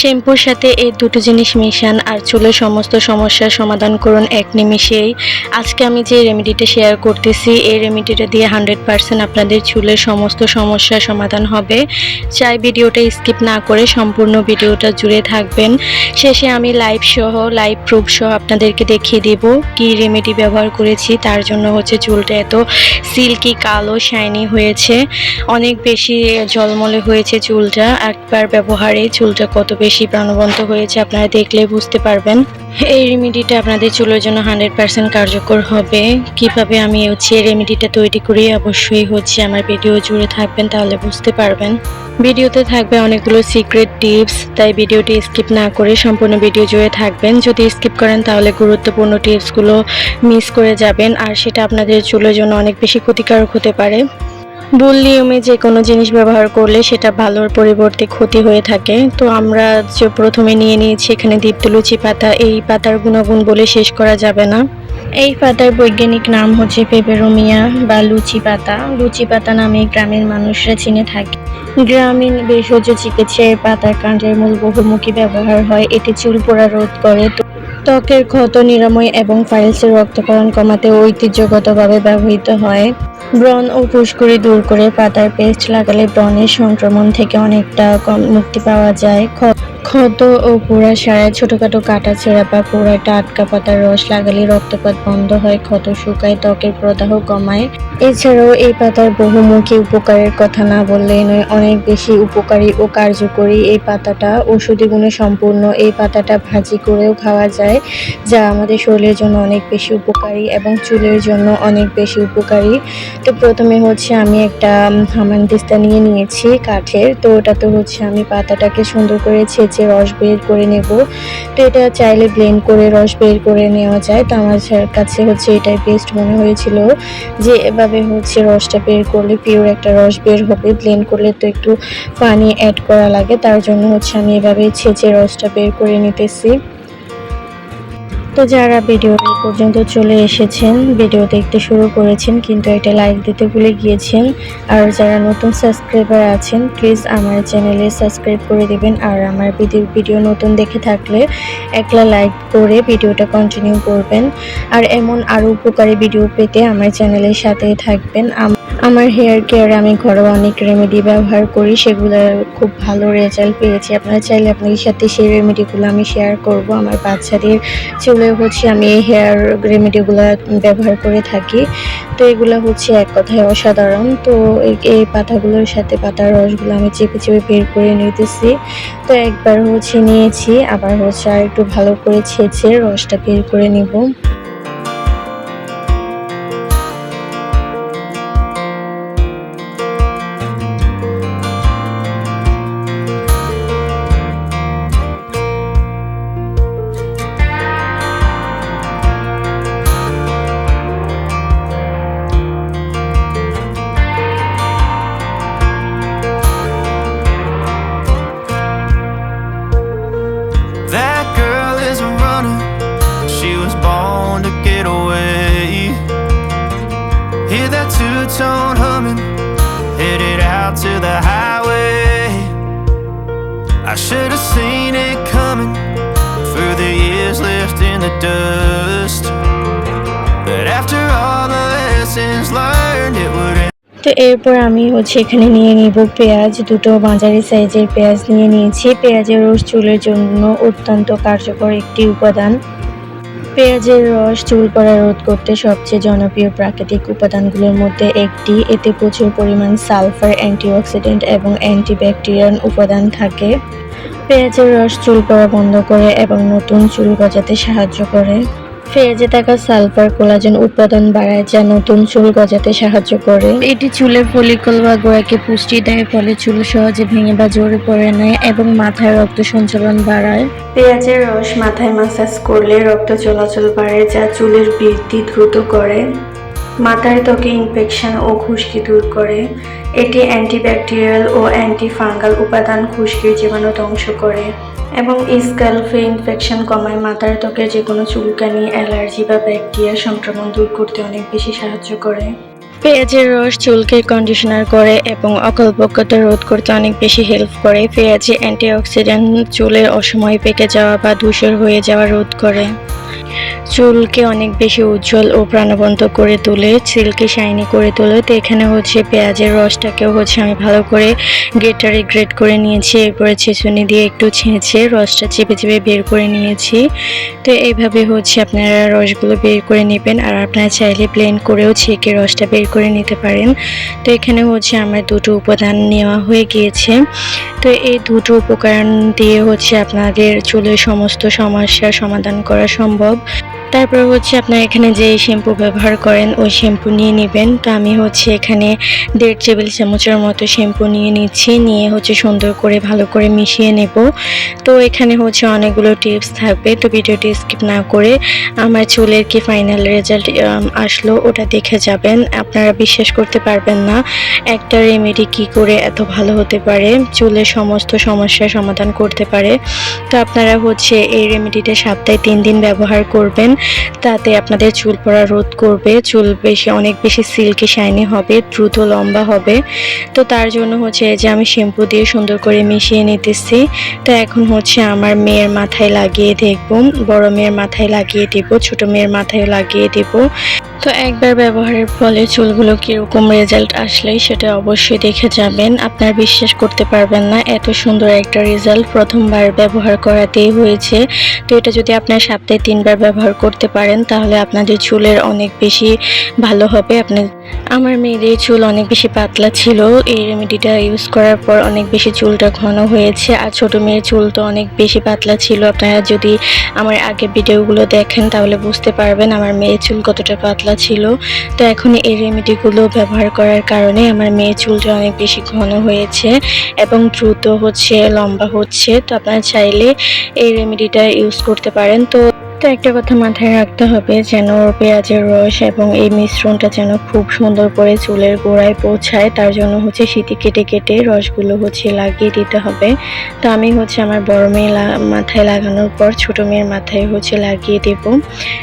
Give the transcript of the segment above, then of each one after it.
শ্যাম্পুর সাথে এই দুটো জিনিস মিশান আর চুলের সমস্ত সমস্যার সমাধান করুন এক নিমিষেই। আজকে আমি যে রেমেডিটা শেয়ার করতেছি, এই রেমেডিটা দিয়ে 100% আপনাদের চুলের সমস্ত সমস্যার সমাধান হবে। চাই ভিডিওটা স্কিপ না করে সম্পূর্ণ ভিডিওটা জুড়ে থাকবেন। শেষে আমি লাইভ প্রুফ সহ আপনাদেরকে দেখিয়ে দেব কি রেমেডি ব্যবহার করেছি। তার জন্য চুলটা এত সিল্কি কালো শাইনি হয়েছে, অনেক বেশি ঝলমলে হয়েছে চুলটা। একবার ব্যবহারে চুলটা কত বেশি প্রাণবন্ত হয়েছে আপনারা দেখলে বুঝতে পারবেন। এই রেমেডিটা আপনাদের চুলের জন্য 100% কার্যকর হবে। কিভাবে আমি রেমেডিটা তৈরি করি অবশ্যই আমার ভিডিও জুড়ে থাকবেন, তাহলে বুঝতে পারবেন। ভিডিওতে থাকবে অনেকগুলো সিক্রেট টিপস, তাই ভিডিওটি স্কিপ না করে সম্পূর্ণ ভিডিও জুড়ে থাকবেন। যদি স্কিপ করেন তাহলে গুরুত্বপূর্ণ টিপসগুলো মিস করে যাবেন, আর সেটা আপনাদের চুলের জন্য অনেক বেশি ক্ষতিকারক হতে পারে। ভুল নিয়মে যে কোনো জিনিস ব্যবহার করলে সেটা ভালোর পরিবর্তে ক্ষতি হয়ে থাকে। তো আমরা যে প্রথমে নিয়ে নিয়েছি এখানে দীপ্তলুচি পাতা। এই পাতার গুণাগুণ বলে শেষ করা যাবে না। এই পাতার বৈজ্ঞানিক নাম পেপেরোমিয়া বা লুচি পাতা। লুচি পাতা নামে গ্রামের মানুষরা চিনে থাকে। গ্রামীণ ভেষজ চিকিৎসায় পাতার কাণ্ডের মূল বহুমুখী ব্যবহার হয়। এটি চুল পোড়া রোধ করে, ত্বকের ক্ষত নিরাময় এবং ফাইলসের রক্তক্ষরণ কমাতে ঐতিহ্যগতভাবে ব্যবহৃত হয়। ব্রণ ও ফুসকুড়ি দূর করে পাতার পেস্ট লাগালে ব্রণের সংক্রমণ থেকে অনেকটা মুক্তি পাওয়া যায়। ক্ষত ও পোড়া সারায় ছোটখাটো কাটা ছেঁড়া বা পোড়া টাটকা পাতার রস লাগালে রক্তপাত বন্ধ হয়, ক্ষত শুকায়, ত্বকের প্রদাহ কমায়। এছাড়াও এই পাতার বহুমুখী উপকারের কথা না বললেই নয়, অনেক বেশি উপকারী ও কার্যকরী এই পাতাটা। ঔষধি গুণে সম্পূর্ণ। এই পাতাটা ভাজি করেও খাওয়া যায়, যা আমাদের শরীরের জন্য অনেক বেশি উপকারী এবং চুলের জন্য অনেক বেশি উপকারী। তো প্রথমে আমি একটা হামানদিস্তা নিয়ে নিয়েছি কাঠের। তো ওটাতে আমি পাতাটাকে সুন্দর করে ছেঁচে রস বের করে নেব। তো এটা চাইলে ব্লেন্ড করে রস বের করে নেওয়া যায়। তো আমার কাছে এটাই বেস্ট মনে হয়েছিল, যে এভাবে রসটা বের করলে পিওর একটা রস বের হবে। ব্লেন্ড করলে তো একটু পানি অ্যাড করা লাগে, তার জন্য আমি এভাবে ছেঁচে রসটা বের করে নিতেছি। তো যারা ভিডিও পর্যন্ত চলে এসেছেন, ভিডিও দেখতে শুরু করেছেন কিন্তু একটা লাইক দিতে ভুলে গিয়েছেন, আর যারা নতুন সাবস্ক্রাইবার আছেন প্লিজ আমার চ্যানেলে সাবস্ক্রাইব করে দিবেন। আর আমার ভিডিও নতুন দেখে থাকলে একটা লাইক করে ভিডিওটা কন্টিনিউ করবেন। আর এমন আরও উপকারী ভিডিও পেতে আমার চ্যানেলের সাথেই থাকবেন। আমার হেয়ার কেয়ারে আমি ঘরোয়া অনেক রেমেডি ব্যবহার করি, সেগুলোর খুব ভালো রেজাল্ট পেয়েছি। আপনারা চাইলে আপনাদের সাথে সেই রেমেডিগুলো আমি শেয়ার করব। আমার বাচ্চাদের চুলে আমি এই হেয়ার রেমেডিগুলো ব্যবহার করে থাকি। তো এগুলো এক কথায় অসাধারণ। তো এই পাতাগুলোর সাথে পাতার রসগুলো আমি চেপে চেপে বের করে নিতেছি। তো একবার নিয়েছি, আবার আর একটু ভালো করে ছেঁচে রসটা বের করে নিব। That girl is a runner, she was born to get away. Hear that two-tone humming, headed out to the highway. I should have seen it coming, for the years left in the dust. But after all the lessons learned, it would end. তো এরপর আমি এখানে নিয়ে নিব পেঁয়াজ। দুটো মাঝারি সাইজের পেঁয়াজ নিয়ে নিয়েছি। পেঁয়াজের রস চুলের জন্য অত্যন্ত কার্যকর একটি উপাদান। পেঁয়াজের রস চুল পড়া রোধ করতে সবচেয়ে জনপ্রিয় প্রাকৃতিক উপাদানগুলোর মধ্যে একটি। এতে প্রচুর পরিমাণ সালফার, অ্যান্টিঅক্সিডেন্ট এবং অ্যান্টিব্যাকটেরিয়াল উপাদান থাকে। পেঁয়াজের রস চুল পড়া বন্ধ করে এবং নতুন চুল গজাতে সাহায্য করে। পেঁয়াজে থাকা সালফার কোলাজেন উৎপাদন বাড়ায়, যা নতুন চুল গজাতে সাহায্য করে। এটি চুলের ফলিকল বা গোড়াকে পুষ্টি দেয়, ফলে চুল সহজে ভেঙে বা ঝরে পড়ে নেয় এবং মাথায় রক্ত সঞ্চালন বাড়ায়। পেঁয়াজের রস মাথায় মাসাজ করলে রক্ত চলাচল বাড়ে, যা চুলের বৃদ্ধি দ্রুত করে। মাথার ত্বকে ইনফেকশন ও খুশকি দূর করে। এটি অ্যান্টিব্যাকটেরিয়াল ও অ্যান্টিফাঙ্গাল উপাদান খুশকির জীবাণু ধ্বংস করে এবং স্ক্যাল্পে ইনফেকশন কমায়। মাথার ত্বকের যে কোনো চুলকানি, অ্যালার্জি বা ব্যাকটেরিয়া সংক্রমণ দূর করতে অনেক বেশি সাহায্য করে। পেঁয়াজের রস চুলকে কন্ডিশনার করে এবং অকল্পকতা রোধ করতে অনেক বেশি হেল্প করে। পেঁয়াজে অ্যান্টিঅক্সিডেন্ট চুলের অসময়ে পেকে যাওয়া বা ধূসর হয়ে যাওয়া রোধ করে। চুলকে অনেক বেশি উজ্জ্বল ও প্রাণবন্ত করে তোলে, সিল্কি শাইনি করে তোলে। তো এখানে হচ্ছে পেঁয়াজের রসটাকেও হচ্ছে আমি ভালো করে গ্রেটারে গ্রেট করে নিয়েছি, এরপরে ছেঁচুনি দিয়ে একটু ছেঁচে রসটা চেপে চেপে বের করে নিয়েছি। তো এইভাবে হচ্ছে আপনারা রসগুলো বের করে নেবেন, আর আপনারা চাইলে ব্লেন্ড করেও ছেঁকে রসটা বের করে নিতে পারেন। তো এখানে হচ্ছে আমার দুটো উপাদান নেওয়া হয়ে গিয়েছে। তো এই দুটো উপকরণ দিয়ে হচ্ছে আপনাদের চুলের সমস্ত সমস্যার সমাধান করা সম্ভব। তারপর হচ্ছে আপনারা এখানে যে শ্যাম্পু ব্যবহার করেন ওই শ্যাম্পু নিয়ে নেবেন। তো আমি হচ্ছে এখানে 1.5 টেবিল চামচের মতো শ্যাম্পু নিয়ে নিচ্ছি, নিয়ে হচ্ছে সুন্দর করে ভালো করে মিশিয়ে নেব। তো এখানে হচ্ছে অনেকগুলো টিপস থাকবে, তো ভিডিওটি স্কিপ না করে আমার চুলের কি ফাইনাল রেজাল্ট আসলো ওটা দেখে যাবেন। আপনারা বিশ্বাস করতে পারবেন না একটা রেমেডি কি করে এত ভালো হতে পারে, চুলের সমস্ত সমস্যার সমাধান করতে পারে। তো আপনারা হচ্ছে এই রেমেডিটা সপ্তাহে 3 দিন ব্যবহার করবেন, তাতে আপনাদের চুল পড়া রোধ করবে, চুল অনেক বেশি সিল্কি শাইনি হবে, দ্রুত লম্বা হবে। তো তার জন্য হচ্ছে এই যে আমি শ্যাম্পু দিয়ে সুন্দর করে মিশিয়ে নিতেছি। তো এখন হচ্ছে আমার মেয়ের মাথায় লাগিয়ে দেখব, বড় মেয়ের মাথায় লাগিয়ে দেব, ছোট মেয়ের মাথায় লাগিয়ে দেব। তো একবার ব্যবহারের ফলে চুলগুলো কীরকম রেজাল্ট আসলে সেটা অবশ্যই দেখে যাবেন। আপনারা বিশ্বাস করতে পারবেন না এত সুন্দর একটা রেজাল্ট প্রথমবার ব্যবহার করাতেই হয়েছে। তো এটা যদি আপনারা সপ্তাহে 3 বার ব্যবহার করতে পারেন তাহলে আপনাদের চুলের অনেক বেশি ভালো হবে। আমার মেয়েদের চুল অনেক বেশি পাতলা ছিল, এই রেমেডিটা ইউজ করার পর অনেক বেশি চুলটা ঘন হয়েছে। আর ছোট মেয়ের চুল তো অনেক বেশি পাতলা ছিল, আপনারা যদি আমার আগের ভিডিওগুলো দেখেন তাহলে বুঝতে পারবেন আমার মেয়ের চুল কতটা পাতলা ছিল। তো এখন এই রেমেডিগুলো ব্যবহার করার কারণে আমার মেয়ের চুলটা অনেক বেশি ঘন হয়েছে এবং দ্রুত হচ্ছে লম্বা হচ্ছে। তো আপনারা চাইলে এই রেমেডিটা ইউজ করতে পারেন। তো একটা কথা মাথায় রাখতে হবে যেন পেঁয়াজের রস এবং এই মিশ্রণটা যেন খুব সুন্দর করে চুলের গোড়ায় পৌঁছায়, তার জন্য হচ্ছে সিটি কেটে কেটে রসগুলো হচ্ছে লাগিয়ে দিতে হবে। তো আমি হচ্ছে আমার বড় মেয়ে মাথায় লাগানোর পর ছোট মেয়ের মাথায় হচ্ছে লাগিয়ে দেব।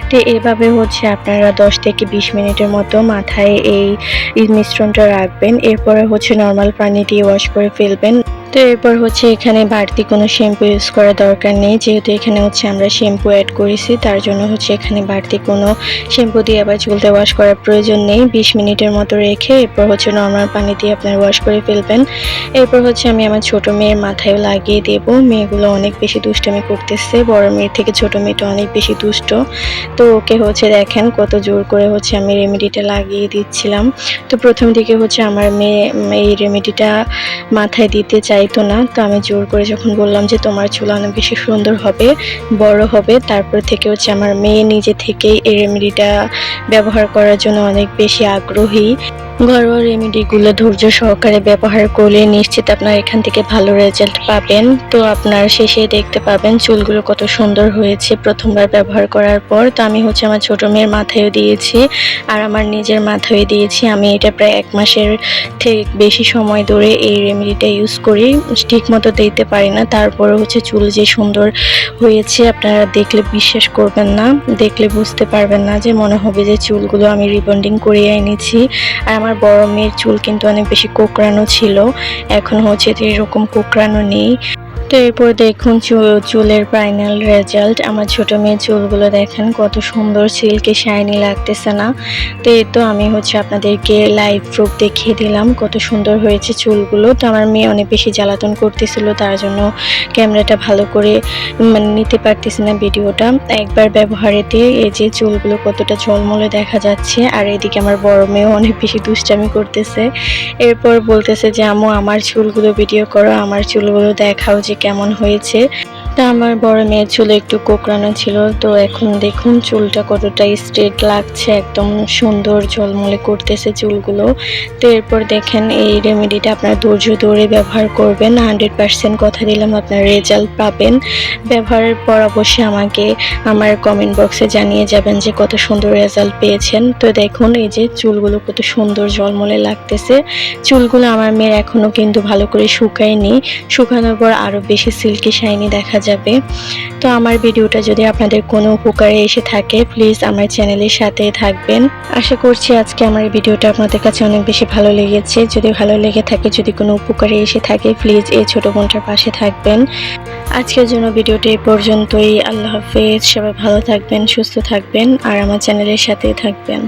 তো এভাবে হচ্ছে আপনারা 10 থেকে 20 মিনিটের মতো মাথায় এই মিশ্রণটা রাখবেন, এরপরে হচ্ছে নর্মাল পানি দিয়ে ওয়াশ করে ফেলবেন। তো এরপর হচ্ছে এখানে বাড়তি কোনো শ্যাম্পু ইউজ করার দরকার নেই, যেহেতু এখানে হচ্ছে আমরা শ্যাম্পু অ্যাড করেছি, তার জন্য হচ্ছে এখানে বাড়তি কোনো শ্যাম্পু দিয়ে আবার চুলতে ওয়াশ করার প্রয়োজন নেই। 20 মিনিটের মতো রেখে এরপর হচ্ছে নর্মাল পানি দিয়ে আপনারা ওয়াশ করে ফেলবেন। এরপর হচ্ছে আমি আমার ছোট মেয়ের মাথায়ও লাগিয়ে দেব। মেয়েগুলো অনেক বেশি দুষ্টামি করতেছে, বড় মেয়ের থেকে ছোট মেয়েটা অনেক বেশি দুষ্ট। তো ওকে হচ্ছে দেখেন কত জোর করে হচ্ছে আমি রেমেডিটা লাগিয়ে দিচ্ছিলাম। তো প্রথম দিকে হচ্ছে আমার মেয়ে এই রেমেডিটা মাথায় দিতে চাইতো না, তো আমি জোর করে যখন বললাম যে তোমার চুল অনেক বেশি সুন্দর হবে, বড় হবে, তারপর থেকে হচ্ছে আমার মেয়ে নিজে থেকেই এই রেমেডিটা ব্যবহার করার জন্য অনেক বেশি আগ্রহী। ঘরোয়া রেমেডিগুলো ধৈর্য সহকারে ব্যবহার করলে নিশ্চিত আপনার এখান থেকে ভালো রেজাল্ট পাবেন। তো আপনার শেষে দেখতে পাবেন চুলগুলো কত সুন্দর হয়েছে প্রথমবার ব্যবহার করার পর। তো আমি হচ্ছে আমার ছোট মেয়ের মাথায়ও দিয়েছি আর আমার নিজের মাথায় দিয়েছি। আমি এটা প্রায় 1 মাসের থেকে বেশি সময় ধরে এই রেমেডিটা ইউজ করি, ঠিক মতো দিতে পারি না, তারপরে হচ্ছে চুল যে সুন্দর হয়েছে আপনারা দেখলে বিশ্বাস করবেন না, দেখলে বুঝতে পারবেন না, যে মনে হবে যে চুলগুলো আমি রিবন্ডিং করিয়ে এনেছি। আর আমার বড় মেয়ের চুল কিন্তু অনেক বেশি কোঁকড়ানো ছিল, এখন হচ্ছে যে এরকম কোঁকড়ানো নেই। তো এরপর দেখুন চুলের ফাইনাল রেজাল্ট। আমার ছোট মেয়ের চুলগুলো দেখেন কত সুন্দর সিল্কি শাইনি লাগতেছে না? তো এই তো আমি হচ্ছে আপনাদেরকে লাইভ প্রুফ দেখিয়ে দিলাম কত সুন্দর হয়েছে চুলগুলো। তো আমার মেয়ে অনেক বেশি জ্বালাতন করতেছিল, তার জন্য ক্যামেরাটা ভালো করে নিতে পারতেছি না ভিডিওটা। একবার ব্যবহারেতে এই যে চুলগুলো কতটা ঝলমলে দেখা যাচ্ছে। আর এদিকে আমার বড় মেয়েও অনেক বেশি দুষ্টামি করতেছে, এরপর বলতেছে যে আম্মু আমার চুলগুলো ভিডিও করো, আমার চুলগুলো দেখাও যে কেমন হয়েছে। তা আমার বড় মেয়ের চুল একটু কোঁকড়ানো ছিল, তো এখন দেখুন চুলটা কতটা স্ট্রেট লাগছে, একদম সুন্দর ঝলমলে করতেছে চুলগুলো। তো এরপর দেখেন এই রেমেডিটা আপনার ধৈর্য ধরে ব্যবহার করবেন, 100% কথা দিলাম আপনার রেজাল্ট পাবেন। ব্যবহারের পর অবশ্যই আমাকে আমার কমেন্ট বক্সে জানিয়ে যাবেন যে কত সুন্দর রেজাল্ট পেয়েছেন। তো দেখুন এই যে চুলগুলো কত সুন্দর ঝলমলে লাগতেছে। চুলগুলো আমার মেয়ের এখনও কিন্তু ভালো করে শুকায়নি, শুকানোর পর আরও বেশি সিল্কি শাইনি দেখা যাবে। তো আমার ভিডিওটা যদি আপনাদের কোনো উপকারে এসে থাকে প্লিজ আমার চ্যানেলের সাথে থাকবেন। আশা করছি আজকে আমার এই ভিডিওটা আপনাদের কাছে অনেক বেশি ভালো লেগেছে। যদি ভালো লেগে থাকে, যদি কোনো উপকারে এসে থাকে, প্লিজ এই ছোট বোনটার পাশে থাকবেন। আজকের জন্য ভিডিওটি এই পর্যন্তই। আল্লাহ হাফেজ। সবাই ভালো থাকবেন, সুস্থ থাকবেন আর আমার চ্যানেলের সাথেই থাকবেন।